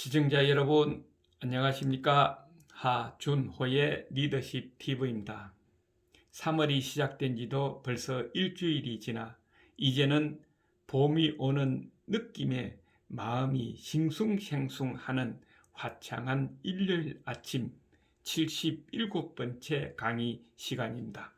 시청자 여러분, 안녕하십니까? 하준호의 리더십 팁입니다. 3월이 시작된 지도 벌써 일주일이 지나 이제는 봄이 오는 느낌에 마음이 싱숭생숭하는 화창한 일요일 아침 77번째 강의 시간입니다.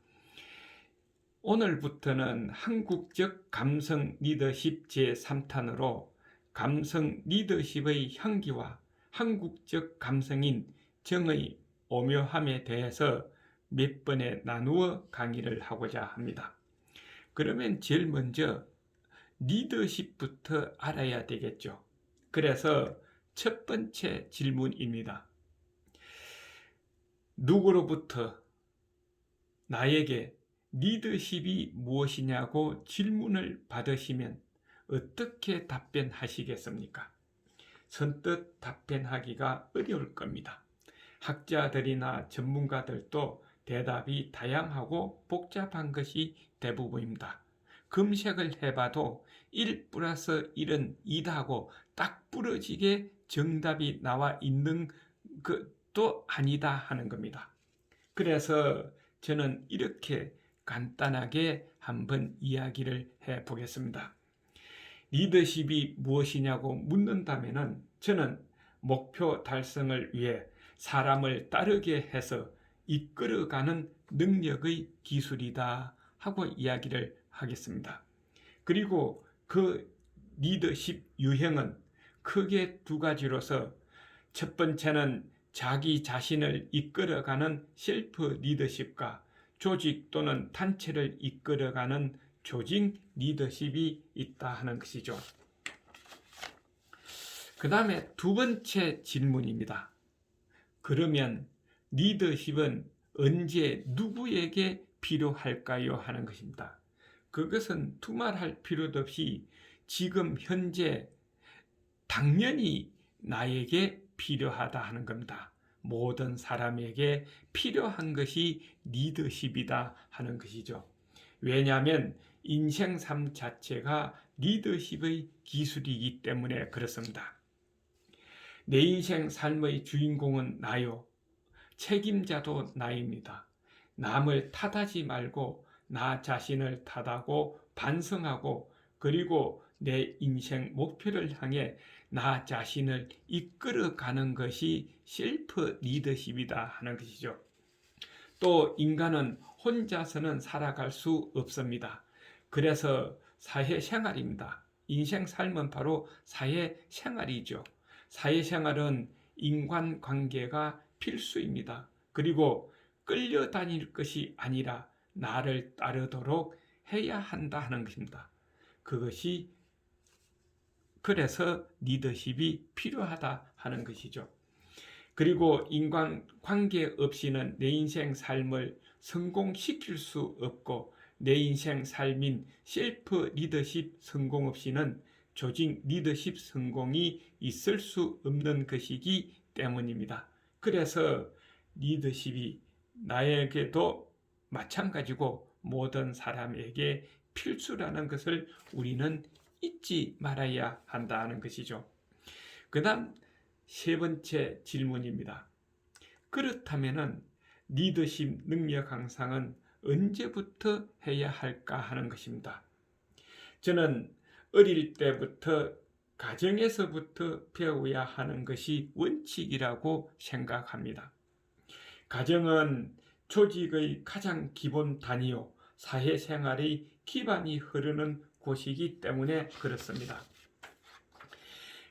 오늘부터는 한국적 감성 리더십 제3탄으로 감성 리더십의 향기와 한국적 감성인 정의 오묘함에 대해서 몇 번에 나누어 강의를 하고자 합니다. 그러면 제일 먼저 리더십부터 알아야 되겠죠. 그래서 첫 번째 질문입니다. 누구로부터 나에게 리더십이 무엇이냐고 질문을 받으시면 어떻게 답변하시겠습니까? 선뜻 답변하기가 어려울 겁니다. 학자들이나 전문가들도 대답이 다양하고 복잡한 것이 대부분입니다. 검색을 해봐도 1 플러스 1은 2다고 딱 부러지게 정답이 나와 있는 것도 아니다 하는 겁니다. 그래서 저는 이렇게 간단하게 한번 이야기를 해보겠습니다. 리더십이 무엇이냐고 묻는다면 저는 목표 달성을 위해 사람을 따르게 해서 이끌어가는 능력의 기술이다 하고 이야기를 하겠습니다. 그리고 그 리더십 유형은 크게 두 가지로서 첫 번째는 자기 자신을 이끌어가는 셀프 리더십과 조직 또는 단체를 이끌어가는 조직 리더십이 있다 하는 것이죠. 그 다음에 두 번째 질문입니다. 그러면 리더십은 언제 누구에게 필요할까요? 하는 것입니다. 그것은 두말할 필요도 없이 지금 현재 당연히 나에게 필요하다 하는 겁니다. 모든 사람에게 필요한 것이 리더십이다 하는 것이죠. 왜냐하면 인생 삶 자체가 리더십의 기술이기 때문에 그렇습니다. 내 인생 삶의 주인공은 나요. 책임자도 나입니다. 남을 탓하지 말고 나 자신을 탓하고 반성하고 그리고 내 인생 목표를 향해 나 자신을 이끌어가는 것이 셀프 리더십이다 하는 것이죠. 또 인간은 혼자서는 살아갈 수 없습니다. 그래서 사회생활입니다. 인생 삶은 바로 사회생활이죠. 사회생활은 인간관계가 필수입니다. 그리고 끌려다닐 것이 아니라 나를 따르도록 해야 한다 하는 것입니다. 그것이 그래서 리더십이 필요하다 하는 것이죠. 그리고 인간관계 없이는 내 인생 삶을 성공시킬 수 없고 내 인생 삶인 셀프 리더십 성공 없이는 조직 리더십 성공이 있을 수 없는 것이기 때문입니다. 그래서 리더십이 나에게도 마찬가지고 모든 사람에게 필수라는 것을 우리는 잊지 말아야 한다는 것이죠. 그 다음 세 번째 질문입니다. 그렇다면 리더십 능력 향상은 언제부터 해야 할까 하는 것입니다. 저는 어릴 때부터 가정에서부터 배워야 하는 것이 원칙이라고 생각합니다. 가정은 조직의 가장 기본 단위요, 사회생활의 기반이 흐르는 곳이기 때문에 그렇습니다.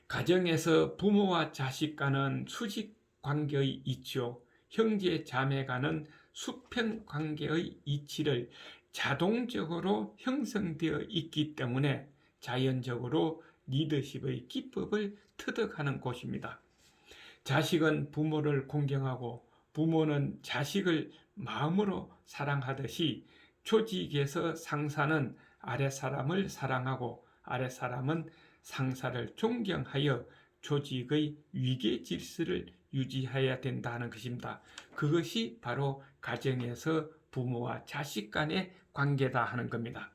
가정에서 부모와 자식 간은 수직 관계의 이치요, 형제 자매 간은 수평 관계의 이치를 자동적으로 형성되어 있기 때문에 자연적으로 리더십의 기법을 터득하는 곳입니다. 자식은 부모를 존경하고 부모는 자식을 마음으로 사랑하듯이 조직에서 상사는 아랫사람을 사랑하고 아랫사람은 상사를 존경하여 조직의 위계 질서를 유지해야 된다는 것입니다. 그것이 바로 가정에서 부모와 자식 간의 관계다 하는 겁니다.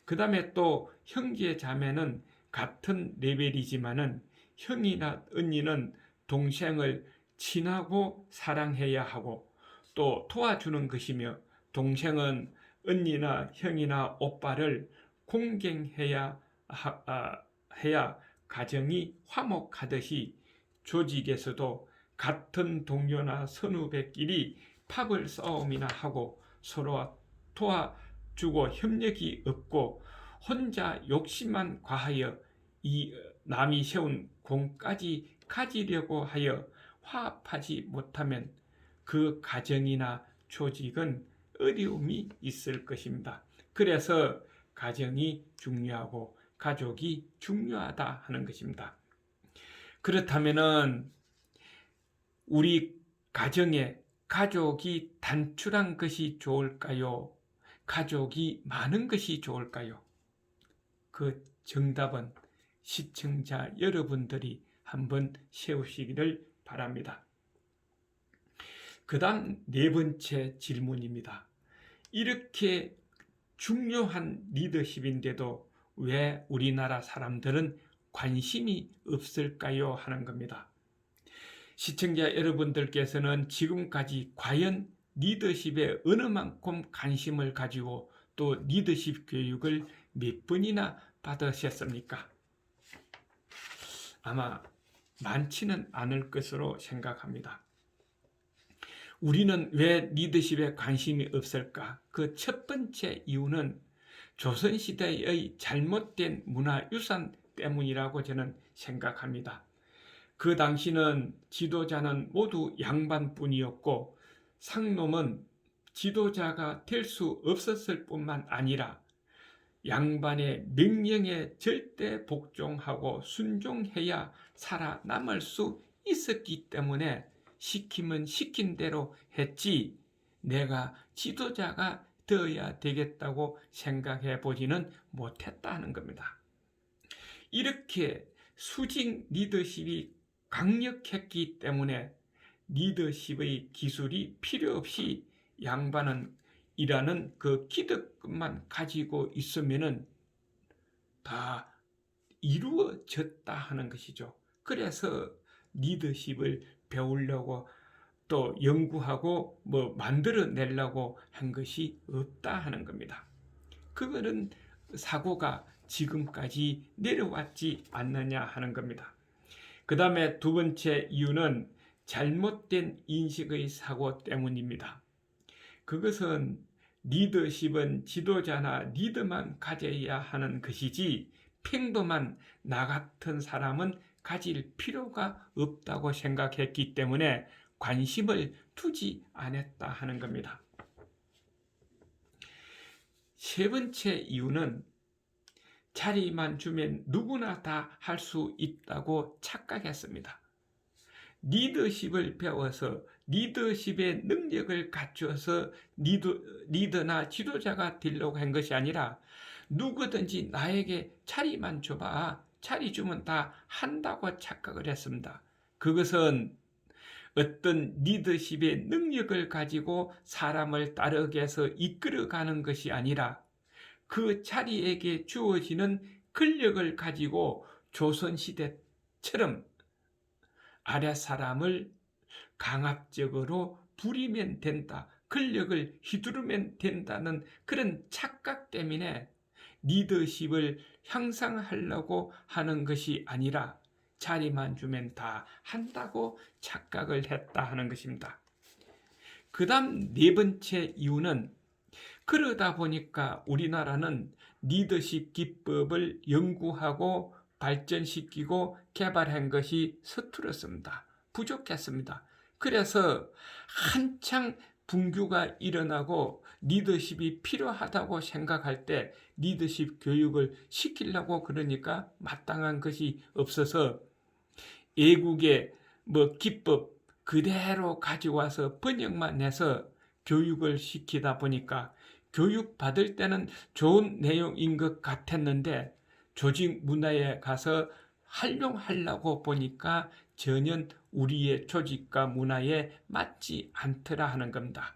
그 다음에 또 형제 자매는 같은 레벨이지만은 형이나 언니는 동생을 친하고 사랑해야 하고 또 도와주는 것이며, 동생은 언니나 형이나 오빠를 공경해야 해야 가정이 화목하듯이, 조직에서도 같은 동료나 선후배끼리 팝을 싸움이나 하고 서로 도와주고 협력이 없고 혼자 욕심만 과하여 이 남이 세운 공까지 가지려고 하여 화합하지 못하면 그 가정이나 조직은 어려움이 있을 것입니다. 그래서 가정이 중요하고 가족이 중요하다 하는 것입니다. 그렇다면은 우리 가정에 가족이 단출한 것이 좋을까요? 가족이 많은 것이 좋을까요? 그 정답은 시청자 여러분들이 한번 세우시기를 바랍니다. 그 다음 네 번째 질문입니다. 이렇게 중요한 리더십인데도 왜 우리나라 사람들은 관심이 없을까요? 하는 겁니다. 시청자 여러분들께서는 지금까지 과연 리더십에 어느 만큼 관심을 가지고 또 리더십 교육을 몇 번이나 받으셨습니까? 아마 많지는 않을 것으로 생각합니다. 우리는 왜 리더십에 관심이 없을까? 그 첫 번째 이유는 조선시대의 잘못된 문화유산 때문이라고 저는 생각합니다. 그 당시는 지도자는 모두 양반뿐이었고 상놈은 지도자가 될 수 없었을 뿐만 아니라 양반의 명령에 절대 복종하고 순종해야 살아남을 수 있었기 때문에 시키면 시킨 대로 했지, 내가 지도자가 되어야 되겠다고 생각해 보지는 못했다는 겁니다. 이렇게 수직 리더십이 강력했기 때문에 리더십의 기술이 필요 없이 양반은 이라는 그 기득권만 가지고 있으면은 다 이루어졌다 하는 것이죠. 그래서 리더십을 배우려고 또 연구하고 만들어내려고 한 것이 없다 하는 겁니다. 그거는 사고가 지금까지 내려왔지 않느냐 하는 겁니다. 그 다음에 두 번째 이유는 잘못된 인식의 사고 때문입니다. 그것은 리더십은 지도자나 리더만 가져야 하는 것이지 평범한 나 같은 사람은 가질 필요가 없다고 생각했기 때문에 관심을 두지 않았다 하는 겁니다. 세 번째 이유는 자리만 주면 누구나 다 할 수 있다고 착각했습니다. 리더십을 배워서 리더십의 능력을 갖추어서 리더나 지도자가 되려고 한 것이 아니라 누구든지 나에게 자리만 줘봐, 자리 주면 다 한다고 착각을 했습니다. 그것은 어떤 리더십의 능력을 가지고 사람을 따르게 해서 이끌어가는 것이 아니라 그 자리에게 주어지는 권력을 가지고 조선시대처럼 아랫사람을 강압적으로 부리면 된다, 권력을 휘두르면 된다는 그런 착각 때문에 리더십을 향상하려고 하는 것이 아니라 자리만 주면 다 한다고 착각을 했다 하는 것입니다. 그 다음 네 번째 이유는 그러다 보니까 우리나라는 리더십 기법을 연구하고 발전시키고 개발한 것이 서툴었습니다. 부족했습니다. 그래서 한창 분규가 일어나고 리더십이 필요하다고 생각할 때 리더십 교육을 시키려고 그러니까 마땅한 것이 없어서 외국의 기법 그대로 가져와서 번역만 해서 교육을 시키다 보니까 교육 받을 때는 좋은 내용인 것 같았는데 조직 문화에 가서 활용하려고 보니까 전혀 우리의 조직과 문화에 맞지 않더라 하는 겁니다.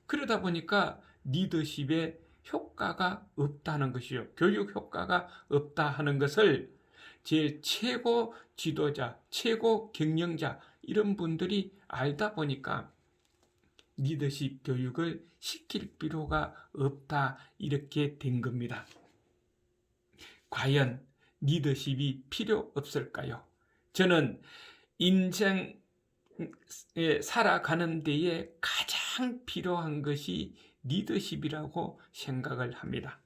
그러다 보니까 리더십에 효과가 없다는 것이요. 교육 효과가 없다 하는 것을 제일 최고 지도자, 최고 경영자 이런 분들이 알다 보니까 리더십 교육을 시킬 필요가 없다 이렇게 된 겁니다. 과연 리더십이 필요 없을까요? 저는 인생에 살아가는 데에 가장 필요한 것이 리더십이라고 생각을 합니다.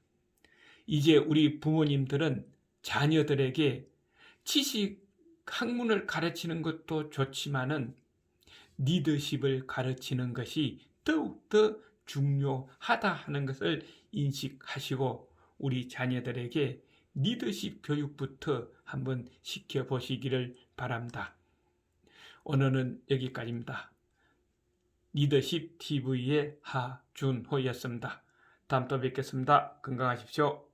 이제 우리 부모님들은 자녀들에게 지식 학문을 가르치는 것도 좋지만은 리더십을 가르치는 것이 더욱더 중요하다 하는 것을 인식하시고 우리 자녀들에게 리더십 교육부터 한번 시켜보시기를 바랍니다. 오늘은 여기까지입니다. 리더십 TV의 하준호였습니다. 다음 또 뵙겠습니다. 건강하십시오.